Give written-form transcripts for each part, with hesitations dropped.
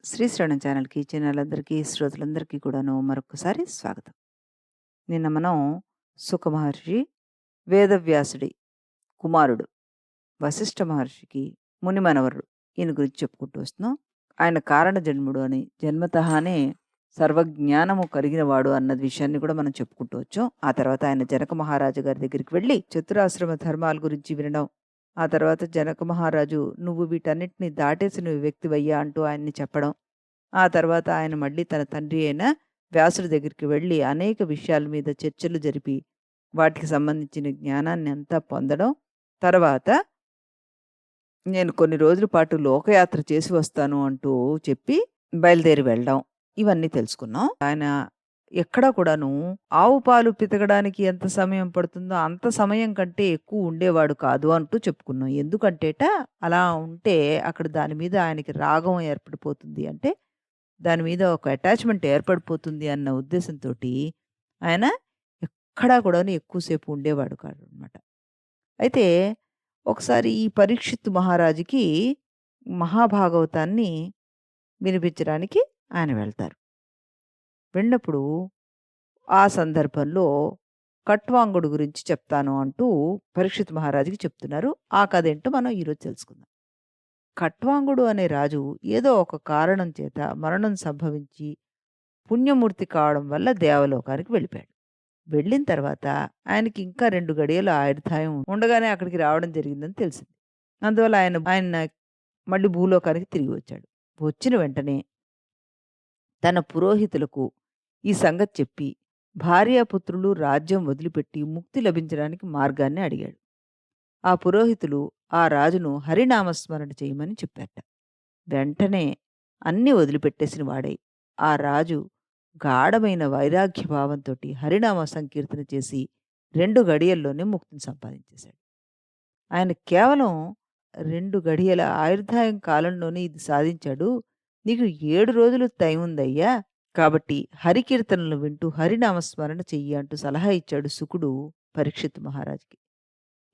శ్రీశ్రవణం ఛానల్‌కి, ఛానలందరికీ, శ్రోతలందరికీ కూడాను మరొక్కసారి స్వాగతం. నిన్న మనం సుఖ మహర్షి, వేదవ్యాసుడి కుమారుడు, వశిష్ఠ మహర్షికి ముని మనవరుడు. ఈయన గురించి చెప్పుకుంటూ వస్తున్నాం. ఆయన కారణ జన్ముడు అని, జన్మతహానే సర్వజ్ఞానము కలిగినవాడు అన్న విషయాన్ని కూడా మనం చెప్పుకుంటూ వచ్చాం. ఆ తర్వాత ఆయన జనక మహారాజు గారి దగ్గరికి వెళ్ళి చతురాశ్రమ ధర్మాల గురించి వినడం. ఆ తర్వాత జనక మహారాజు "నువ్వు వీటన్నిటిని దాటేసిన వ్యక్తివయ్యా" అంటూ ఆయన్ని చెప్పడం. ఆ తర్వాత ఆయన మళ్ళీ తన తండ్రి అయిన వ్యాసుడి దగ్గరికి వెళ్ళి అనేక విషయాల మీద చర్చలు జరిపి, వాటికి సంబంధించిన జ్ఞానాన్ని అంతా పొందడం. తర్వాత నేను కొన్ని రోజుల పాటు లోకయాత్ర చేసి వస్తాను అంటూ చెప్పి బయలుదేరి వెళ్ళడం. ఇవన్నీ తెలుసుకున్నాం. ఆయన ఎక్కడా కూడాను ఆవు పాలు పితకడానికి ఎంత సమయం పడుతుందో అంత సమయం కంటే ఎక్కువ ఉండేవాడు కాదు అంటూ చెప్పుకున్నాం. ఎందుకంటేట అలా ఉంటే అక్కడ దాని మీద ఆయనకి రాగం ఏర్పడిపోతుంది. అంటే దాని మీద ఒక అటాచ్‌మెంట్ ఏర్పడిపోతుంది అన్న ఉద్దేశంతోటి ఆయన ఎక్కడా కూడాను ఎక్కువ సేపు ఉండేవాడు కాదనమాట. అయితే ఒకసారి ఈ పరీక్షిత్తు మహారాజుకి మహాభాగవతాన్ని వినిపించడానికి ఆయన వెళ్తారు. వెళ్ళినప్పుడు ఆ సందర్భంలో కట్వాంగుడు గురించి చెప్తాను అంటూ పరీక్షిత్ మహారాజుకి చెప్తున్నారు. ఆ కథేంటో మనం ఈరోజు తెలుసుకుందాం. కట్వాంగుడు అనే రాజు ఏదో ఒక కారణం చేత మరణం సంభవించి పుణ్యమూర్తి కావడం వల్ల దేవలోకానికి వెళ్ళిపోయాడు. వెళ్ళిన తర్వాత ఆయనకి ఇంకా 2 గడియలు ఆయుర్దాయం ఉండగానే అక్కడికి రావడం జరిగిందని తెలిసింది. అందువల్ల ఆయన మళ్ళీ భూలోకానికి తిరిగి వచ్చాడు. వచ్చిన వెంటనే తన పురోహితులకు ఈ సంగతి చెప్పి భార్యాపుత్రులు రాజ్యం వదిలిపెట్టి ముక్తి లభించడానికి మార్గాన్ని అడిగాడు. ఆ పురోహితులు ఆ రాజును హరినామస్మరణ చేయమని చెప్పారట. వెంటనే అన్నీ వదిలిపెట్టేసిన వాడై ఆ రాజు గాఢమైన వైరాగ్య భావంతోటి హరినామ సంకీర్తన చేసి 2 గడియల్లోనే ముక్తిని సంపాదించేశాడు. ఆయన కేవలం 2 గడియల ఆయుర్దాయం కాలంలోనే ఇది సాధించాడు. నీకు 7 రోజులు టైం ఉందయ్యా! కాబట్టి హరికీర్తనలు వింటూ హరినామస్మరణ చెయ్యి అంటూ సలహా ఇచ్చాడు శుకుడు పరీక్షిత్ మహారాజుకి.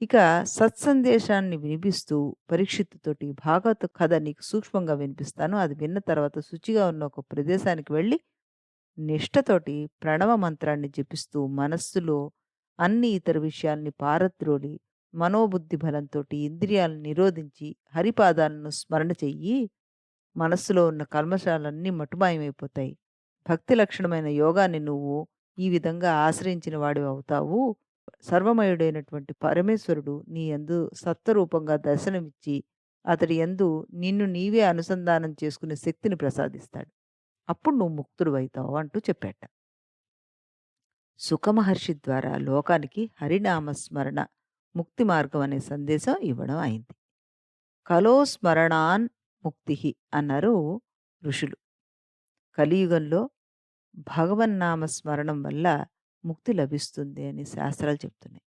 ఇక సత్సందేశాన్ని వినిపిస్తూ పరీక్షిత్తుతోటి భాగవత కథ నీకు సూక్ష్మంగా వినిపిస్తాను. అది విన్న తర్వాత శుచిగా ఉన్న ఒక ప్రదేశానికి వెళ్ళి నిష్టతోటి ప్రణవ మంత్రాన్ని జపిస్తూ మనస్సులో అన్ని ఇతర విషయాల్ని పారద్రోలి మనోబుద్ధి బలంతోటి ఇంద్రియాలను నిరోధించి హరిపాదాలను స్మరణ చెయ్యి. మనస్సులో ఉన్న కల్మషాలన్నీ మటుమాయమైపోతాయి. భక్తి లక్షణమైన యోగాన్ని నువ్వు ఈ విధంగా ఆశ్రయించిన వాడివి అవుతావు. సర్వమయుడైనటువంటి పరమేశ్వరుడు నీ యందు సత్వరూపంగా దర్శనమిచ్చి అతడి యందు నిన్ను నీవే అనుసంధానం చేసుకునే శక్తిని ప్రసాదిస్తాడు. అప్పుడు నువ్వు ముక్తుడివైతావు అంటూ చెప్పాట. సుఖమహర్షి ద్వారా లోకానికి హరినామస్మరణ ముక్తి మార్గం అనే సందేశం ఇవ్వడం అయింది. కలో స్మరణాన్ ముక్తి అన్నారు ఋషులు. కలియుగంలో భగవన్నామ స్మరణం వల్ల ముక్తి లభిస్తుంది అని శాస్త్రాలు చెప్తున్నాయి.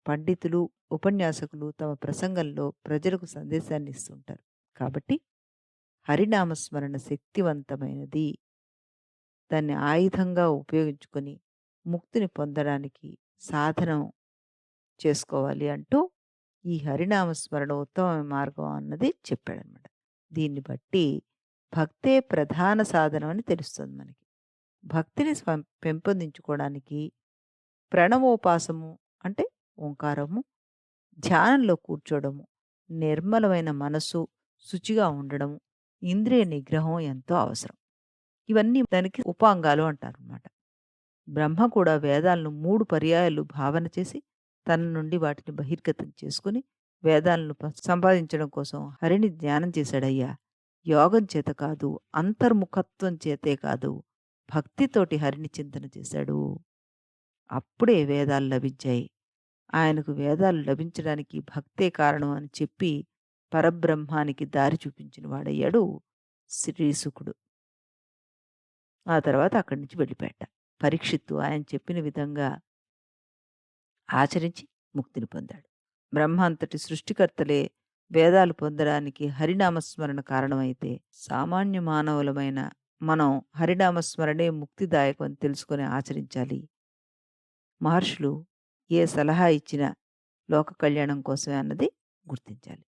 పండితులు, ఉపన్యాసకులు తమ ప్రసంగంలో ప్రజలకు సందేశాన్ని ఇస్తుంటారు. కాబట్టి హరినామస్మరణ శక్తివంతమైనది. దాన్ని ఆయుధంగా ఉపయోగించుకొని ముక్తిని పొందడానికి సాధనం చేసుకోవాలి అంటూ ఈ హరినామస్మరణ ఉత్తమ మార్గం అన్నది చెప్పాడనమాట. దీన్ని బట్టి భక్తే ప్రధాన సాధనం అని తెలుస్తుంది మనకి. భక్తిని పెంపొందించుకోవడానికి ప్రణవోపాసము అంటే ఓంకారము, ధ్యానంలో కూర్చోవడము, నిర్మలమైన మనసు, శుచిగా ఉండడము, ఇంద్రియ నిగ్రహం ఎంతో అవసరం. ఇవన్నీ దానికి ఉపాంగాలు అంటారనమాట. బ్రహ్మ కూడా వేదాలను 3 పర్యాయాలు భావన చేసి తన నుండి వాటిని బహిర్గతం చేసుకుని వేదాలను సంపాదించడం కోసం హరిని ధ్యానం చేశాడయ్యా. యోగం చేత కాదు, అంతర్ముఖత్వం చేతే కాదు, భక్తితోటి హరిని చింతన చేశాడు. అప్పుడే వేదాలు లభించాయి. ఆయనకు వేదాలు లభించడానికి భక్తే కారణం అని చెప్పి పరబ్రహ్మానికి దారి చూపించిన వాడయ్యాడు శ్రీశుకుడు. ఆ తర్వాత అక్కడి నుంచి వెళ్ళిపోయాట. పరీక్షిత్తు ఆయన చెప్పిన విధంగా ఆచరించి ముక్తిని పొందాడు. బ్రహ్మ అంతటి సృష్టికర్తలే వేదాలు పొందడానికి హరినామస్మరణ కారణమైతే సామాన్య మానవులమైన మనం హరినామస్మరణే ముక్తిదాయకం అని తెలుసుకొని ఆచరించాలి. మహర్షులు ఏ సలహా ఇచ్చినా లోక కళ్యాణం కోసమే అన్నది గుర్తించాలి.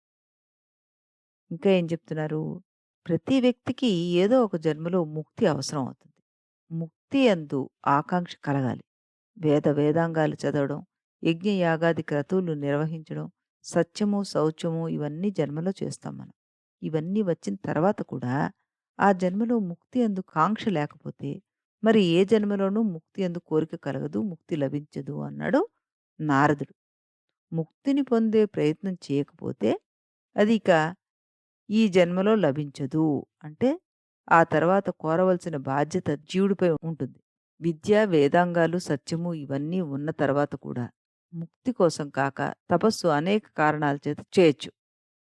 ఇంకా ఏం చెప్తున్నారు? ప్రతి వ్యక్తికి ఏదో ఒక జన్మలో ముక్తి అవసరం అవుతుంది. ముక్తి యందు ఆకాంక్ష కలగాలి. వేదాంగాలు చదవడం, యజ్ఞ యాగాది క్రతువులు నిర్వహించడం, సత్యము, శౌచము ఇవన్నీ జన్మలో చేస్తాం మనం. ఇవన్నీ వచ్చిన తర్వాత కూడా ఆ జన్మలో ముక్తి యందు కాంక్ష లేకపోతే మరి ఏ జన్మలోనూ ముక్తి యందు కోరిక కలగదు, ముక్తి లభించదు అన్నాడు నారదుడు. ముక్తిని పొందే ప్రయత్నం చేయకపోతే అది ఇక ఈ జన్మలో లభించదు. అంటే ఆ తర్వాత కోరవలసిన బాధ్యత జీవుడిపై ఉంటుంది. విద్య, వేదాంగాలు, సత్యము ఇవన్నీ ఉన్న తర్వాత కూడా ముక్తి కోసం కాక తపస్సు అనేక కారణాల చేత చేయొచ్చు.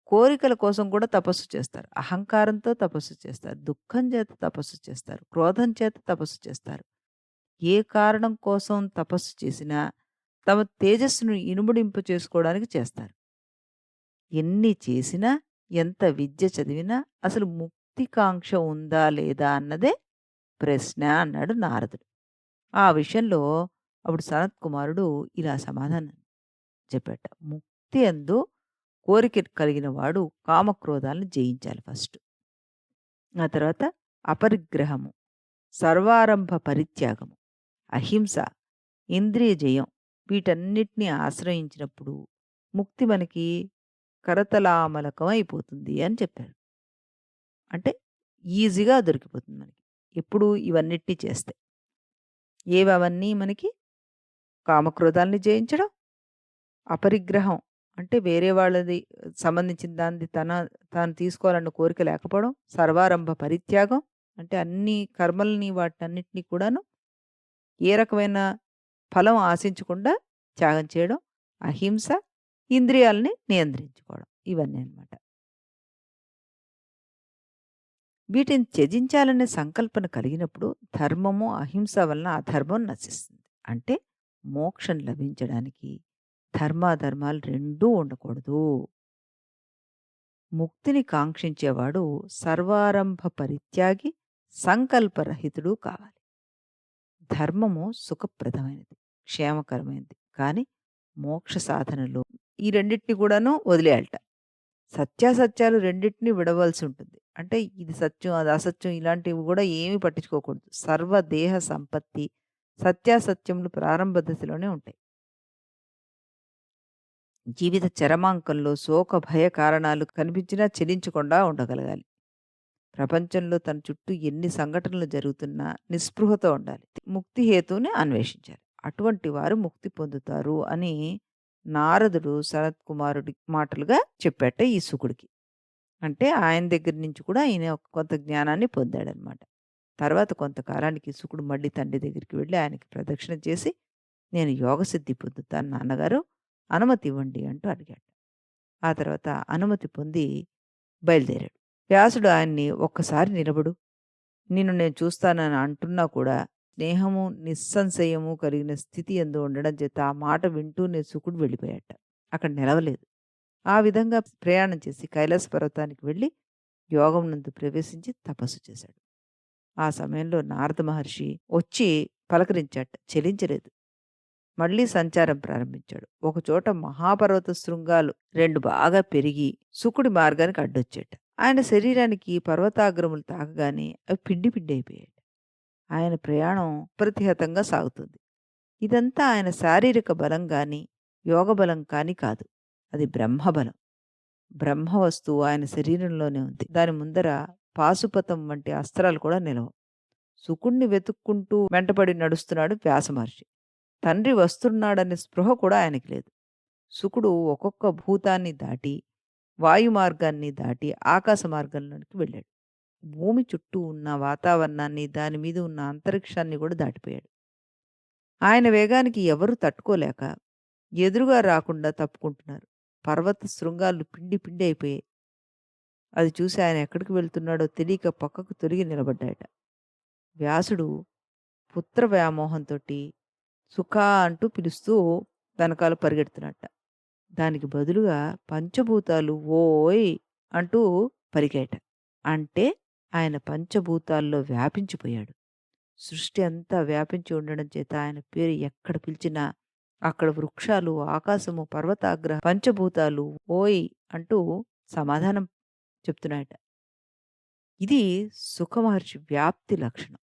కోరికల కోసం కూడా తపస్సు చేస్తారు. అహంకారంతో తపస్సు చేస్తారు. దుఃఖం చేత తపస్సు చేస్తారు. క్రోధం చేత తపస్సు చేస్తారు. ఏ కారణం కోసం తపస్సు చేసినా తమ తేజస్సును ఇనుమడింప చేసుకోవడానికి చేస్తారు. ఎన్ని చేసినా, ఎంత విద్య చదివినా అసలు ముక్తికాంక్ష ఉందా లేదా అన్నదే ప్రశ్న అన్నాడు నారదుడు. ఆ విషయంలో అప్పుడు సనత్ కుమారుడు ఇలా సమాధానం చెప్పాట. ముక్తి యందు కోరిక కలిగిన వాడు కామక్రోధాలను జయించాలి ఫస్ట్. ఆ తర్వాత అపరిగ్రహము, సర్వారంభ పరిత్యాగము, అహింస, ఇంద్రియ జయం వీటన్నిటిని ఆశ్రయించినప్పుడు ముక్తి మనకి కరతలామలకం అయిపోతుంది అని చెప్పారు. అంటే ఈజీగా దొరికిపోతుంది మనకి. ఎప్పుడు ఇవన్నిటిని చేస్తే. ఏవవన్నీ మనకి కామక్రోధాల్ని జయించడం, అపరిగ్రహం అంటే వేరే వాళ్ళది సంబంధించిన దానిది తాను తీసుకోవాలన్న కోరిక లేకపోవడం, సర్వారంభ పరిత్యాగం అంటే అన్ని కర్మల్ని వాటన్నిటిని కూడాను ఏ రకమైన ఫలం ఆశించకుండా త్యాగం చేయడం, అహింస, ఇంద్రియాలని నియంత్రించుకోవడం ఇవన్నీ అన్నమాట. వీటిని త్యజించాలనే సంకల్పన కలిగినప్పుడు ధర్మము, అహింస వలన అధర్మం నశిస్తుంది. అంటే మోక్షం లభించడానికి ధర్మాధర్మాలు రెండూ ఉండకూడదు. ముక్తిని కాంక్షించేవాడు సర్వారంభ పరిత్యాగి, సంకల్పరహితుడు కావాలి. ధర్మము సుఖప్రదమైనది, క్షేమకరమైనది. కానీ మోక్ష సాధనలో ఈ రెండిటిని కూడాను వదిలేయాలట. సత్యాసత్యాలు రెండిటిని విడవలసి ఉంటుంది. అంటే ఇది సత్యం, అది అసత్యం ఇలాంటివి గూడా ఏమీ పట్టించుకోకూడదు. సర్వదేహ సంపత్తి, సత్యాసత్యములు ప్రారంభ దశలోనే ఉంటాయి. జీవిత చరమాంకంలో శోక, భయ కారణాలు కనిపించినా చెలించకుండా ఉండగలగాలి. ప్రపంచంలో తన చుట్టూ ఎన్ని సంఘటనలు జరుగుతున్నా నిస్పృహతో ఉండాలి. ముక్తి హేతువుని అన్వేషించాలి. అటువంటి వారు ముక్తి పొందుతారు అని నారదుడు సనత్ కుమారుడి మాటలుగా చెప్పాట ఈ శుకుడికి. అంటే ఆయన దగ్గర నుంచి కూడా ఈయన కొంత జ్ఞానాన్ని పొందాడనమాట. తర్వాత కొంతకాలానికి శుకుడు మళ్ళీ తండ్రి దగ్గరికి వెళ్ళి ఆయనకి ప్రదక్షిణ చేసి, "నేను యోగసిద్ధి పొందుతాను నాన్నగారు, అనుమతి ఇవ్వండి" అంటూ అడిగాడు. ఆ తర్వాత అనుమతి పొంది బయలుదేరాడు. వ్యాసుడు ఆయన్ని, "ఒక్కసారి నిలబడు. నిన్ను నేను చూస్తానని అంటున్నా కూడా స్నేహము, నిస్సంశయము కలిగిన స్థితి యందు ఉండడం చేత ఆ మాట వింటూనే శుకుడు వెళ్ళిపోయాట. అక్కడ నిలవలేదు. ఆ విధంగా ప్రయాణం చేసి కైలాస పర్వతానికి వెళ్ళి యోగం నందు ప్రవేశించి తపస్సు చేశాడు. ఆ సమయంలో నారద మహర్షి వచ్చి పలకరించాట. చెలించలేదు. మళ్ళీ సంచారం ప్రారంభించాడు. ఒకచోట మహాపర్వత శృంగాలు 2 బాగా పెరిగి శుకుడి మార్గానికి అడ్డొచ్చేట. ఆయన శరీరానికి పర్వతాగ్రములు తాకగానే అవి పిండి పిండి అయిపోయాయి. ఆయన ప్రయాణం అప్రతిహతంగా సాగుతుంది. ఇదంతా ఆయన శారీరక బలం గాని, యోగ బలం కానీ కాదు. అది బ్రహ్మబలం. బ్రహ్మ వస్తువు ఆయన శరీరంలోనే ఉంది. దాని ముందర పాశుపతం వంటి అస్త్రాలు కూడా నిలవు. శుకుణ్ణి వెతుక్కుంటూ వెంటపడి నడుస్తున్నాడు వ్యాసమహర్షి. తండ్రి వస్తున్నాడనే స్పృహ కూడా ఆయనకి లేదు. శుకుడు ఒక్కొక్క భూతాన్ని దాటి, వాయు మార్గాన్ని దాటి ఆకాశ మార్గంలోనికి వెళ్ళాడు. భూమి చుట్టూ ఉన్న వాతావరణాన్ని, దాని మీద ఉన్న అంతరిక్షాన్ని కూడా దాటిపోయాడు. ఆయన వేగానికి ఎవరూ తట్టుకోలేక ఎదురుగా రాకుండా తప్పుకుంటున్నారు. పర్వత శృంగాలు పిండి పిండి అయిపోయాయి. అది చూసి ఆయన ఎక్కడికి వెళ్తున్నాడో తెలియక పక్కకు తొలగి నిలబడ్డాయట. వ్యాసుడు పుత్ర వ్యామోహంతోటి సుఖా అంటూ పిలుస్తూ వెనకాల పరిగెడుతున్నట్ట. దానికి బదులుగా పంచభూతాలు ఓయ్ అంటూ పలికాయట. అంటే ఆయన పంచభూతాల్లో వ్యాపించిపోయాడు. సృష్టి అంతా వ్యాపించి ఉండడం చేత ఆయన పేరు ఎక్కడ పిలిచినా అక్కడ వృక్షాలు, ఆకాశము, పర్వతాగ్ర పంచభూతాలు ఓయ్ అంటూ సమాధానం చెప్తున్నాయట. ఇది సుఖమహర్షి వ్యాప్తి లక్షణం.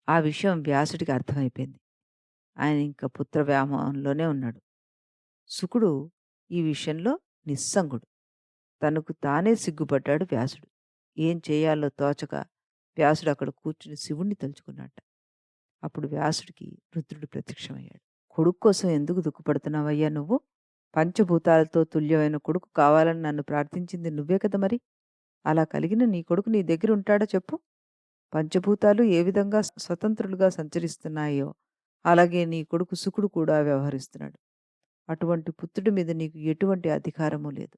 ఆ విషయం వ్యాసుడికి అర్థమైపోయింది. ఆయన ఇంక పుత్ర వ్యామోహంలోనే ఉన్నాడు. శుకుడు ఈ విషయంలో నిస్సంగుడు. తనకు తానే సిగ్గుపడ్డాడు వ్యాసుడు. ఏం చేయాలో తోచక వ్యాసుడు అక్కడ కూర్చుని శివుణ్ణి తలుచుకున్నట్ట. అప్పుడు వ్యాసుడికి రుద్రుడు ప్రత్యక్షమయ్యాడు. "కొడుకు కోసం ఎందుకు దుఃఖపడుతున్నావయ్యా నువ్వు? పంచభూతాలతో తుల్యమైన కొడుకు కావాలని నన్ను ప్రార్థించింది నువ్వే కదా మరి! అలా కలిగిన నీ కొడుకు నీ దగ్గర ఉంటాడా చెప్పు? పంచభూతాలు ఏ విధంగా స్వతంత్రులుగా సంచరిస్తున్నాయో, అలాగే నీ కొడుకు శుకుడు కూడా వ్యవహరిస్తున్నాడు. అటువంటి పుత్రుడి మీద నీకు ఎటువంటి అధికారము లేదు.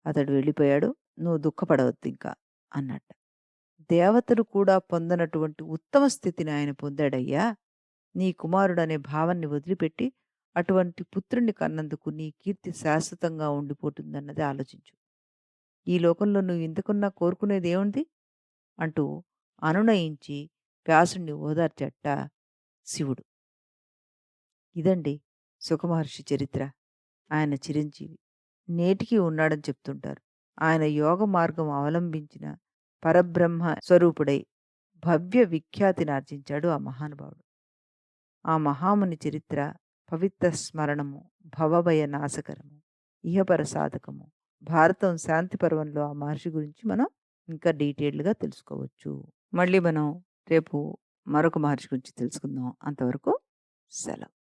అతడు వెళ్ళిపోయాడు. నువ్వు దుఃఖపడవద్దింకా" అన్నట్ట. దేవతలు కూడా పొందనటువంటి ఉత్తమ స్థితిని ఆయన పొందాడయ్యా! నీ కుమారుడనే భావాన్ని వదిలిపెట్టి, అటువంటి పుత్రుడిని కన్నందుకు నీ కీర్తి శాశ్వతంగా ఉండిపోతుందన్నది ఆలోచించు. ఈ లోకంలో నువ్వు ఇంతకన్నా కోరుకునేదేముంది? అంటూ అనునయించి వ్యాసుడిని ఓదార్చట శివుడు. ఇదండి సుఖమహర్షి చరిత్ర. ఆయన చిరంజీవి. నేటికీ ఉన్నాడని చెప్తుంటారు. ఆయన యోగ మార్గం అవలంబించిన పరబ్రహ్మ స్వరూపుడై భవ్య విఖ్యాతినార్జించాడు ఆ మహానుభావుడు. ఆ మహాముని చరిత్ర పవిత్ర స్మరణము, భవభయ నాశకరము, ఇహపర సాధకము. భారతం శాంతి పర్వంలో ఆ మహర్షి గురించి మనం ఇంకా డీటెయిల్డ్‌గా తెలుసుకోవచ్చు. మళ్ళీ మనం రేపు మరొక మహర్షి గురించి తెలుసుకుందాం. అంతవరకు సెలవు.